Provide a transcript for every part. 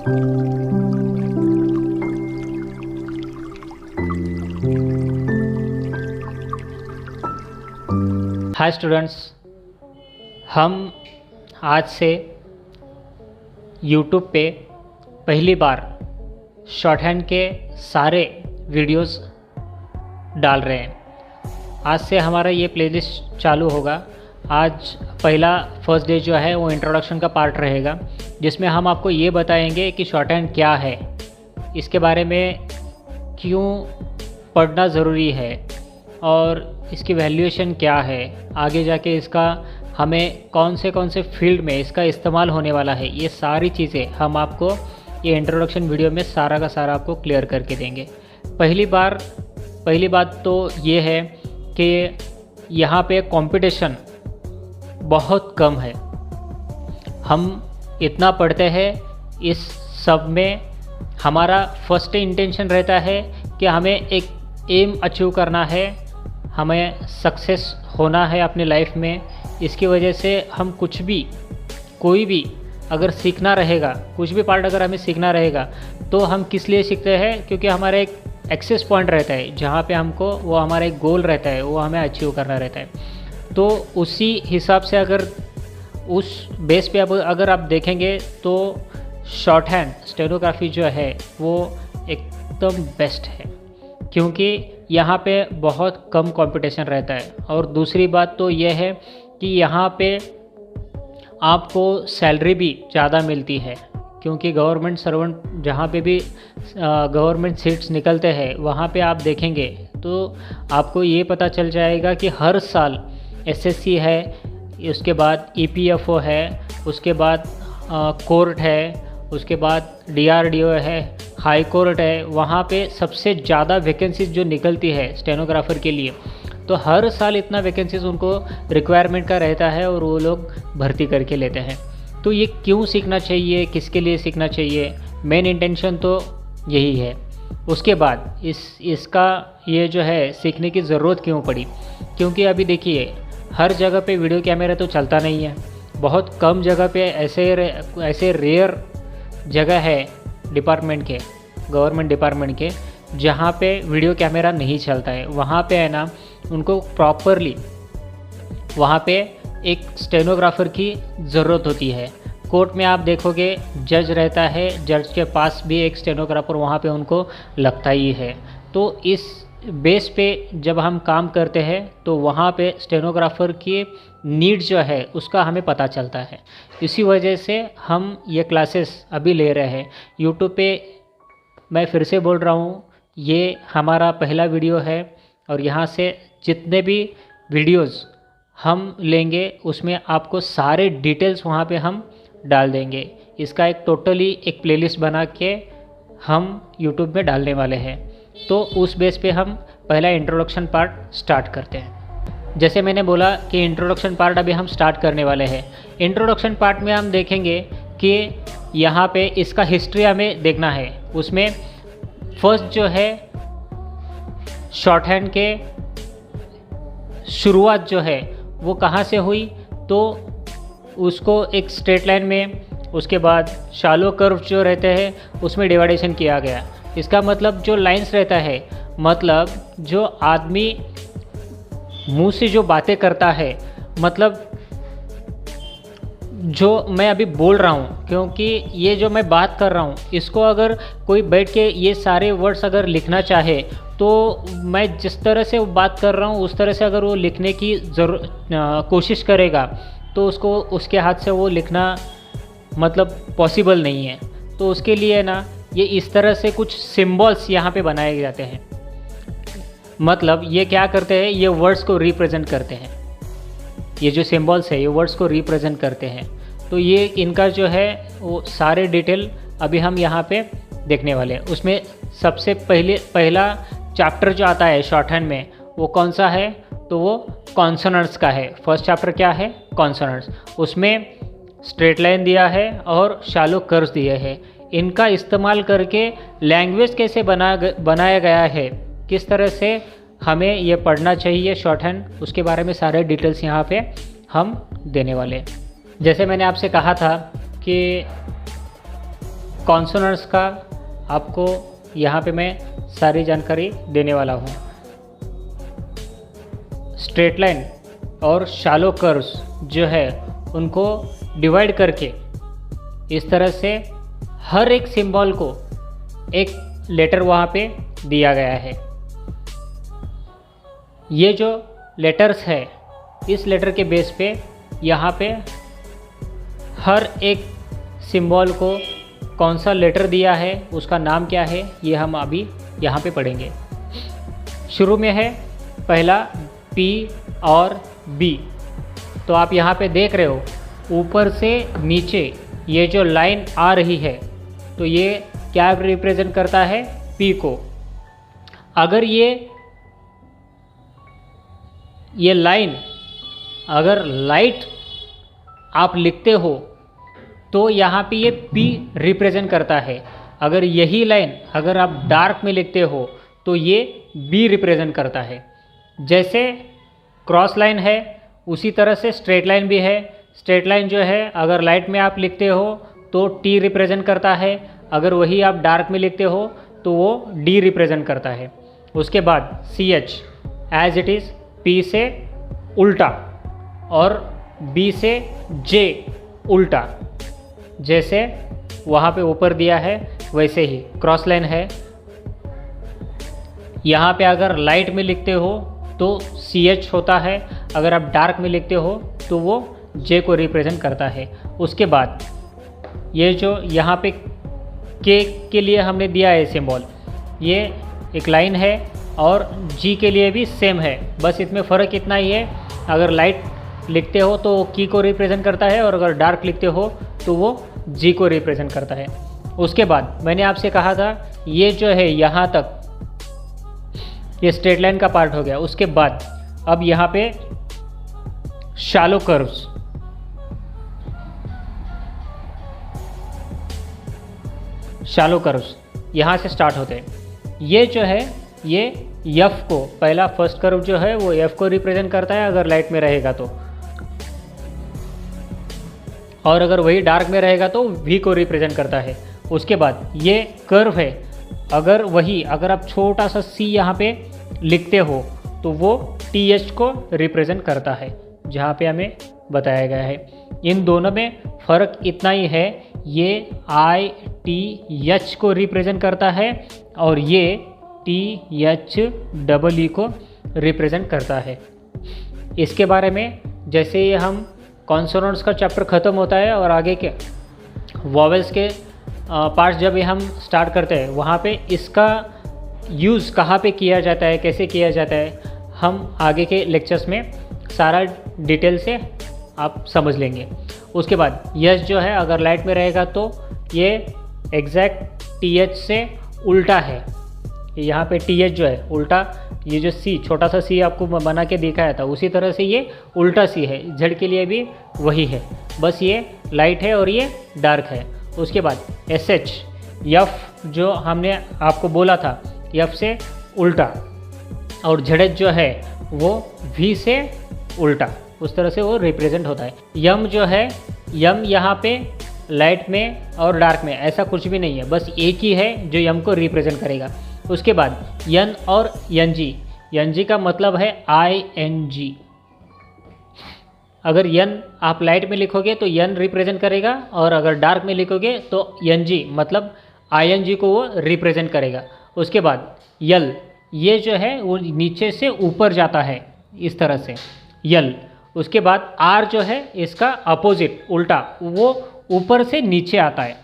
Hi students, हम आज से YouTube पे पहली बार शॉर्ट हैंड के सारे वीडियोस डाल रहे हैं। आज से हमारा ये प्लेलिस्ट चालू होगा। आज पहला फर्स्ट डे जो है वो इंट्रोडक्शन का पार्ट रहेगा, जिसमें हम आपको ये बताएंगे कि शॉर्ट हैंड क्या है, इसके बारे में क्यों पढ़ना ज़रूरी है और इसकी वैल्यूएशन क्या है, आगे जाके इसका हमें कौन से फील्ड में इसका इस्तेमाल होने वाला है। ये सारी चीज़ें हम आपको ये इंट्रोडक्शन वीडियो में सारा का सारा आपको क्लियर करके देंगे। पहली बात तो ये है कि यहाँ पे कंपटीशन बहुत कम है। हम इतना पढ़ते हैं, इस सब में हमारा फर्स्ट इंटेंशन रहता है कि हमें एक एम अचीव करना है, हमें सक्सेस होना है अपनी लाइफ में। इसकी वजह से हम कोई भी अगर सीखना रहेगा, कुछ भी पार्ट अगर हमें सीखना रहेगा तो हम किस लिए सीखते हैं, क्योंकि हमारा एक एक्सेस पॉइंट रहता है जहाँ पे हमको वो हमारा एक गोल रहता है, वो हमें अचीव करना रहता है। तो उसी हिसाब से अगर उस बेस पे अगर आप देखेंगे तो शॉर्ट हैंड स्टेनोग्राफी जो है वो एकदम बेस्ट है, क्योंकि यहाँ पे बहुत कम कंपटीशन रहता है। और दूसरी बात तो यह है कि यहाँ पे आपको सैलरी भी ज़्यादा मिलती है, क्योंकि गवर्नमेंट सर्वेंट जहाँ पे भी गवर्नमेंट सीट्स निकलते हैं वहाँ पे आप देखेंगे तो आपको ये पता चल जाएगा कि हर साल एसएससी है, उसके बाद ईपीएफओ है, उसके बाद कोर्ट है, उसके बाद डीआरडीओ है, हाई कोर्ट है। वहाँ पे सबसे ज़्यादा वैकेंसीज जो निकलती है स्टेनोग्राफर के लिए, तो हर साल इतना वैकेंसीज उनको रिक्वायरमेंट का रहता है और वो लोग भर्ती करके लेते हैं। तो ये क्यों सीखना चाहिए, किसके लिए सीखना चाहिए, मेन इंटेंशन तो यही है। उसके बाद इसका ये जो है सीखने की ज़रूरत क्यों पड़ी, क्योंकि अभी देखिए हर जगह पे वीडियो कैमरा तो चलता नहीं है। बहुत कम जगह पे ऐसे रेयर जगह है डिपार्टमेंट के, गवर्नमेंट डिपार्टमेंट के, जहाँ पे वीडियो कैमरा नहीं चलता है। वहाँ पे है ना, उनको प्रॉपरली वहाँ पे एक स्टेनोग्राफर की ज़रूरत होती है। कोर्ट में आप देखोगे जज रहता है, जज के पास भी एक स्टेनोग्राफर वहाँ पे उनको लगता ही है। तो इस बेस पे जब हम काम करते हैं तो वहाँ पे स्टेनोग्राफर की नीड जो है उसका हमें पता चलता है। इसी वजह से हम ये क्लासेस अभी ले रहे हैं यूट्यूब पे। मैं फिर से बोल रहा हूँ, ये हमारा पहला वीडियो है और यहाँ से जितने भी वीडियोस हम लेंगे उसमें आपको सारे डिटेल्स वहाँ पे हम डाल देंगे। इसका एक एक प्लेलिस्ट बना के हम यूट्यूब में डालने वाले हैं। तो उस बेस पे हम पहला इंट्रोडक्शन पार्ट स्टार्ट करते हैं। जैसे मैंने बोला कि इंट्रोडक्शन पार्ट अभी हम स्टार्ट करने वाले हैं। इंट्रोडक्शन पार्ट में हम देखेंगे कि यहाँ पे इसका हिस्ट्री हमें देखना है। उसमें फर्स्ट जो है शॉर्ट हैंड के शुरुआत जो है वो कहाँ से हुई, तो उसको एक स्ट्रेट लाइन में, उसके बाद शैलो कर्व जो रहते हैं उसमें डिवाइडेशन किया गया। इसका मतलब जो लाइंस रहता है, मतलब जो आदमी मुंह से जो बातें करता है, मतलब जो मैं अभी बोल रहा हूँ, क्योंकि ये जो मैं बात कर रहा हूँ इसको अगर कोई बैठ के ये सारे वर्ड्स अगर लिखना चाहे तो मैं जिस तरह से बात कर रहा हूँ उस तरह से अगर वो लिखने की कोशिश करेगा तो उसको उसके हाथ से वो लिखना मतलब पॉसिबल नहीं है। तो उसके लिए ना ये इस तरह से कुछ सिंबल्स यहाँ पे बनाए जाते हैं। मतलब ये क्या करते हैं, ये वर्ड्स को रिप्रेजेंट करते हैं। ये जो सिंबल्स है ये वर्ड्स को रिप्रेजेंट करते हैं। तो ये इनका जो है वो सारे डिटेल अभी हम यहाँ पे देखने वाले हैं। उसमें सबसे पहला चैप्टर जो आता है शॉर्ट हैंड में वो कौन सा है, तो वो कॉन्सोनेंट्स का है। फर्स्ट चैप्टर क्या है, कॉन्सोनेंट्स। उसमें स्ट्रेट लाइन दिया है और शैलो कर्व्स दिए हैं। इनका इस्तेमाल करके लैंग्वेज कैसे बनाया गया है, किस तरह से हमें ये पढ़ना चाहिए शॉर्ट हैंड, उसके बारे में सारे डिटेल्स यहाँ पे हम देने वाले हैं। जैसे मैंने आपसे कहा था कि कॉन्सोनेंट्स का आपको यहाँ पे मैं सारी जानकारी देने वाला हूँ। स्ट्रेट लाइन और शैलो कर्व्स जो है उनको डिवाइड करके इस तरह से हर एक सिंबल को एक लेटर वहाँ पे दिया गया है। ये जो लेटर्स है, इस लेटर के बेस पे यहाँ पे हर एक सिंबल को कौन सा लेटर दिया है, उसका नाम क्या है, ये हम अभी यहाँ पे पढ़ेंगे। शुरू में है पहला P और B। तो आप यहाँ पे देख रहे हो ऊपर से नीचे ये जो लाइन आ रही है, तो ये क्या रिप्रेजेंट करता है? P को। अगर ये लाइन अगर लाइट आप लिखते हो तो यहाँ पे ये P रिप्रेजेंट करता है। अगर यही लाइन अगर आप डार्क में लिखते हो तो ये B रिप्रेजेंट करता है। जैसे क्रॉस लाइन है उसी तरह से स्ट्रेट लाइन भी है। स्ट्रेट लाइन जो है अगर लाइट में आप लिखते हो तो T रिप्रेजेंट करता है, अगर वही आप डार्क में लिखते हो तो वो D रिप्रेजेंट करता है। उसके बाद CH as it is P से उल्टा और B से J उल्टा, जैसे वहाँ पे ऊपर दिया है वैसे ही। क्रॉस लाइन है, यहाँ पे अगर लाइट में लिखते हो तो CH होता है, अगर आप डार्क में लिखते हो तो वो J को रिप्रेजेंट करता है। उसके बाद ये जो यहाँ पे K के लिए हमने दिया है सिंबल, ये एक लाइन है और G के लिए भी सेम है, बस इसमें फ़र्क इतना ही है, अगर लाइट लिखते हो तो वो की को रिप्रेजेंट करता है और अगर डार्क लिखते हो तो वो G को रिप्रेजेंट करता है। उसके बाद मैंने आपसे कहा था ये जो है यहाँ तक ये स्ट्रेट लाइन का पार्ट हो गया। उसके बाद अब यहाँ पे शैलो कर्व्स, शैलो कर्व्स यहाँ से स्टार्ट होते हैं। ये जो है ये F को, पहला फर्स्ट कर्व जो है वो F को रिप्रेजेंट करता है अगर लाइट में रहेगा तो, और अगर वही डार्क में रहेगा तो V को रिप्रेजेंट करता है। उसके बाद ये कर्व है, अगर आप छोटा सा C यहाँ पे लिखते हो तो वो TH को रिप्रेजेंट करता है, जहाँ पे हमें बताया गया है। इन दोनों में फ़र्क इतना ही है, ये ITH को रिप्रेजेंट करता है और ये THEE को रिप्रेजेंट करता है। इसके बारे में जैसे ही हम कॉन्सोनेंट्स का चैप्टर ख़त्म होता है और आगे के वॉवेल्स के पार्ट्स जब हम स्टार्ट करते हैं, वहाँ पे इसका यूज़ कहाँ पे किया जाता है, कैसे किया जाता है, हम आगे के लेक्चर्स में सारा डिटेल से आप समझ लेंगे। उसके बाद यश जो है अगर लाइट में रहेगा तो ये एग्जैक्ट TH से उल्टा है। यहाँ पे TH जो है उल्टा, ये जो C छोटा सा C आपको बना के दिखाया था उसी तरह से ये उल्टा C है। Z के लिए भी वही है, बस ये लाइट है और ये डार्क है। उसके बाद SH F जो हमने आपको बोला था F से उल्टा, और ZH जो है वो V से उल्टा, उस तरह से वो रिप्रेजेंट होता है। यम जो है, यम यहाँ पे लाइट में और डार्क में ऐसा कुछ भी नहीं है, बस एक ही है जो यम को रिप्रेजेंट करेगा। उसके बाद यन और यनजी, यनजी का मतलब है ING। अगर यन आप लाइट में लिखोगे तो यन रिप्रेजेंट करेगा और अगर डार्क में लिखोगे तो यनजी मतलब ING को वो रिप्रेजेंट करेगा। उसके बाद यल, ये जो है वो नीचे से ऊपर जाता है इस तरह से यल। उसके बाद आर जो है इसका अपोजिट उल्टा, वो ऊपर से नीचे आता है।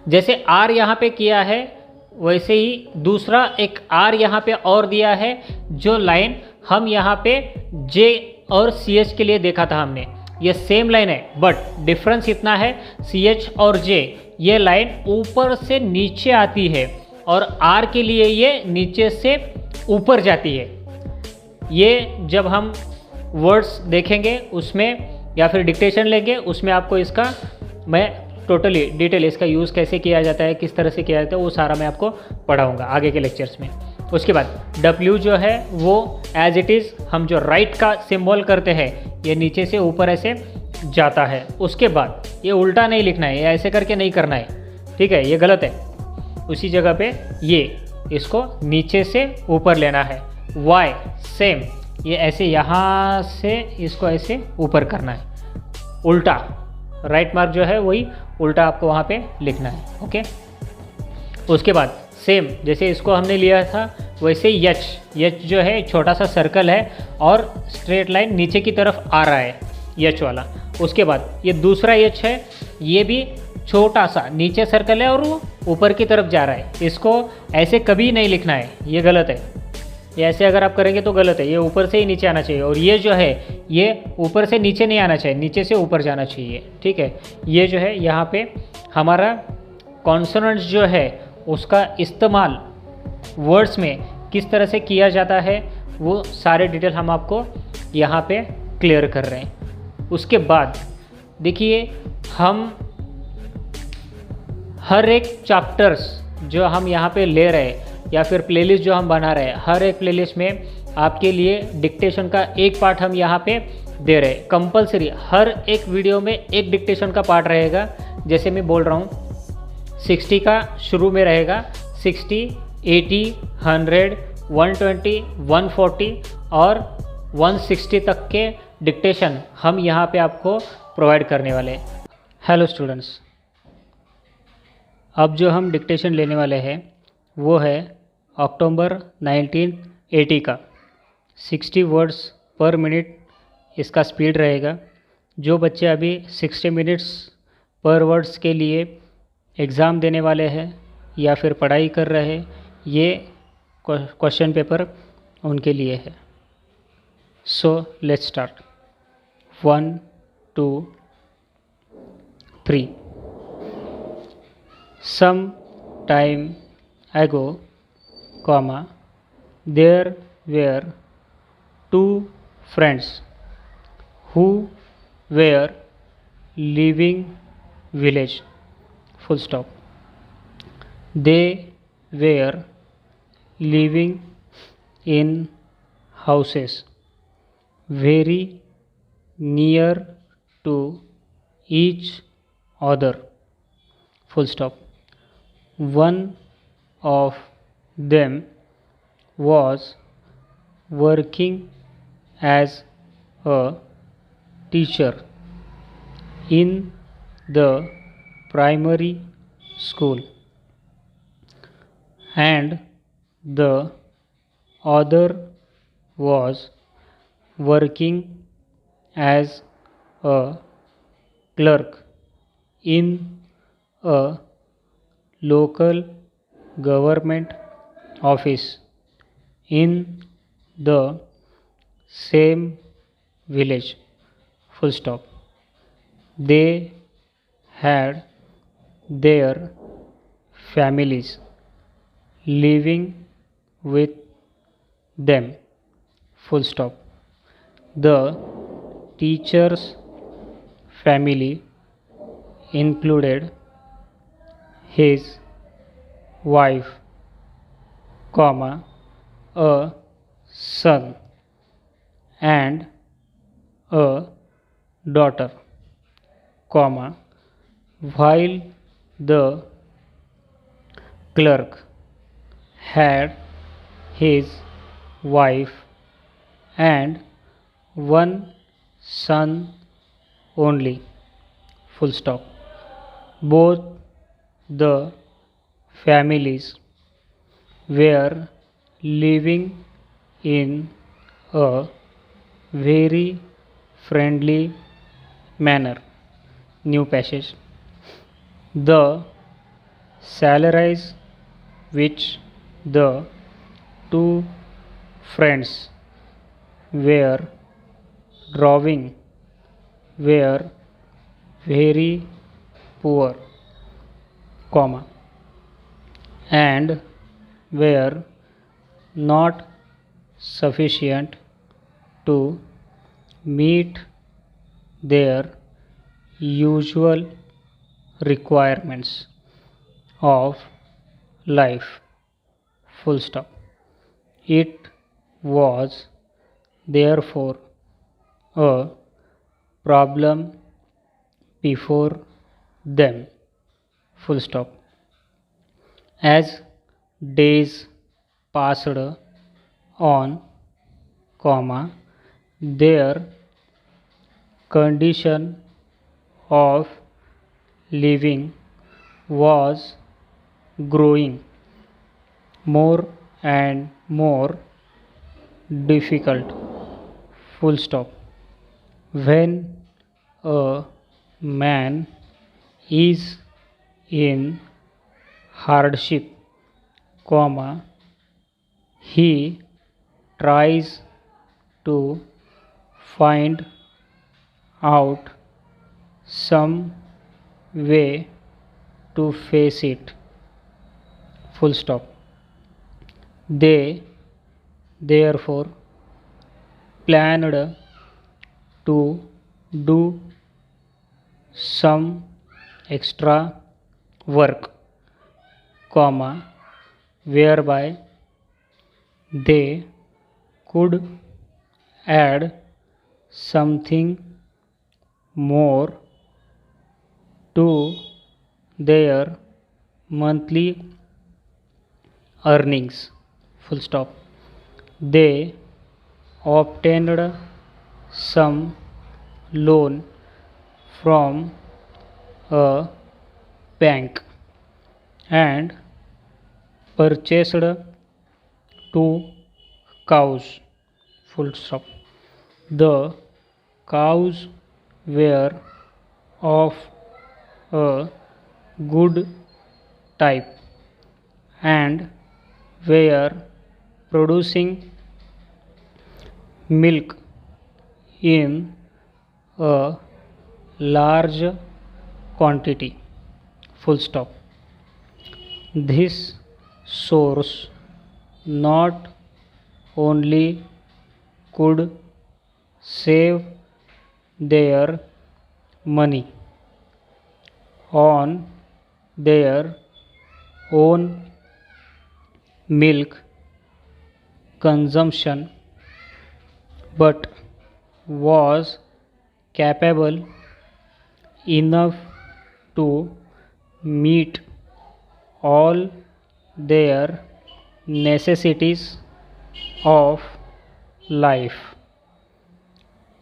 जैसे आर यहाँ पे किया है वैसे ही दूसरा एक आर यहाँ पे और दिया है, जो लाइन हम यहाँ पे जे और CH के लिए देखा था हमने, ये सेम लाइन है बट डिफरेंस इतना है CH और J ये लाइन ऊपर से नीचे आती है और R के लिए ये नीचे से ऊपर जाती है। ये जब हम वर्ड्स देखेंगे उसमें या फिर डिक्टेशन लेंगे उसमें आपको इसका मैं टोटली डिटेल इसका यूज़ कैसे किया जाता है, किस तरह से किया जाता है, वो सारा मैं आपको पढ़ाऊँगा आगे के लेक्चर्स में। उसके बाद W जो है वो एज इट इज़ हम जो राइट का सिंबल करते हैं, ये नीचे से ऊपर ऐसे जाता है। उसके बाद ये उल्टा नहीं लिखना है, ये ऐसे करके नहीं करना है, ठीक है, ये गलत है। उसी जगह पे ये इसको नीचे से ऊपर लेना है। वाई सेम, ये ऐसे यहाँ से इसको ऐसे ऊपर करना है, उल्टा। राइट मार्क जो है वही उल्टा आपको वहाँ पे लिखना है। ओके, उसके बाद सेम जैसे इसको हमने लिया था वैसे यच जो है छोटा सा सर्कल है और स्ट्रेट लाइन नीचे की तरफ आ रहा है, यच वाला। उसके बाद ये दूसरा यच है, ये भी छोटा सा नीचे सर्कल है और वो ऊपर की तरफ जा रहा है। इसको ऐसे कभी नहीं लिखना है, ये गलत है। ये ऐसे अगर आप करेंगे तो गलत है, ये ऊपर से ही नीचे आना चाहिए। और ये जो है ये ऊपर से नीचे नहीं आना चाहिए, नीचे से ऊपर जाना चाहिए, ठीक है। ये जो है यहाँ पे हमारा कॉन्सोनेंट्स जो है उसका इस्तेमाल वर्ड्स में किस तरह से किया जाता है वो सारे डिटेल हम आपको यहाँ पे क्लियर कर रहे हैं। उसके बाद देखिए, हम हर एक चैप्टर्स जो हम यहाँ पे ले रहे हैं या फिर प्लेलिस्ट जो हम बना रहे हैं, हर एक प्लेलिस्ट में आपके लिए डिक्टेशन का एक पार्ट हम यहाँ पे दे रहे हैं। कंपलसरी हर एक वीडियो में एक डिक्टेशन का पार्ट रहेगा। जैसे मैं बोल रहा हूँ 60 का शुरू में रहेगा, 60, 80, 100, 120, 140 और 160 तक के डिक्टेशन हम यहाँ पे आपको प्रोवाइड करने वाले हैं। हेलो स्टूडेंट्स, अब जो हम डिक्टेशन लेने वाले हैं वो है अक्टूबर 1980 का। 60 वर्ड्स पर मिनट इसका स्पीड रहेगा। जो बच्चे अभी 60 मिनट्स पर वर्ड्स के लिए एग्ज़ाम देने वाले हैं या फिर पढ़ाई कर रहे हैं, ये क्वेश्चन पेपर उनके लिए है। So let's start. 1, 2, 3। Some time ago, there were two friends who were living village. Full stop. They were living in houses very near to each other. Full stop. One of them was working as a teacher in the primary school, and the other was working as a clerk in a local government office in the same village. Full stop. They had their families living with them. Full stop. The teacher's family included his wife, a son and a daughter, while the clerk had his wife and one son only. Full stop. Both the families were living in a very friendly manner. New passage. The salaries which the two friends were drawing were very poor, and were not sufficient to meet their usual requirements of life. Full stop. It was therefore a problem before them, full stop. As days passed on, comma, their condition of living was growing more and more difficult, full stop. When a man is in hardship, comma, he tries to find out some way to face it, full stop. They therefore planned to do some extra work, comma, whereby they could add something more to their monthly earnings, full stop. They obtained some loan from a bank and purchased 2 cows, full stop. The cows were of a good type and were producing milk in a large quantity, full stop. This source not only could save their money on their own milk consumption, but was capable enough to meet all their necessities of life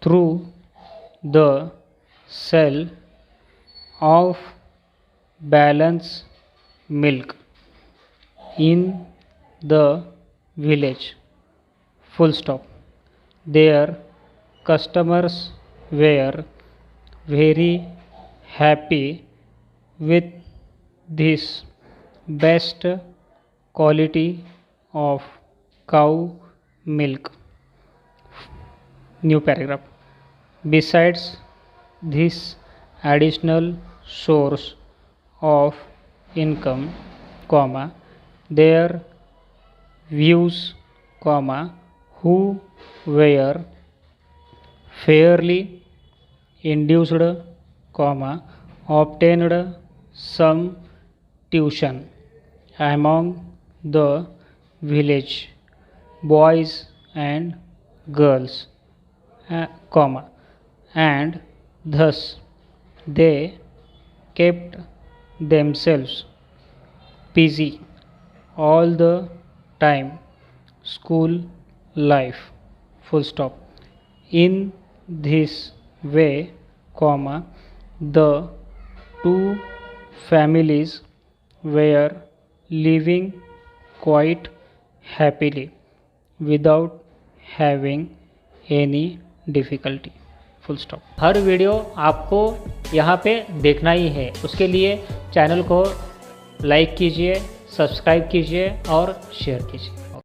through the sale of balance milk in the village, full stop. Their customers were very happy with this best quality of cow milk. New paragraph. Besides this additional source of income, comma, their views, comma, who were fairly induced, comma, obtained some tuition among the village boys and girls, comma, and thus they kept themselves busy all the time school life, full stop. In this way, comma, the two families were living quite happily without having any difficulty, full stop. Her video आपको यहाँ पे देखना ही है, उसके लिए channel को like कीजिए, subscribe कीजिए और शेयर कीजिए।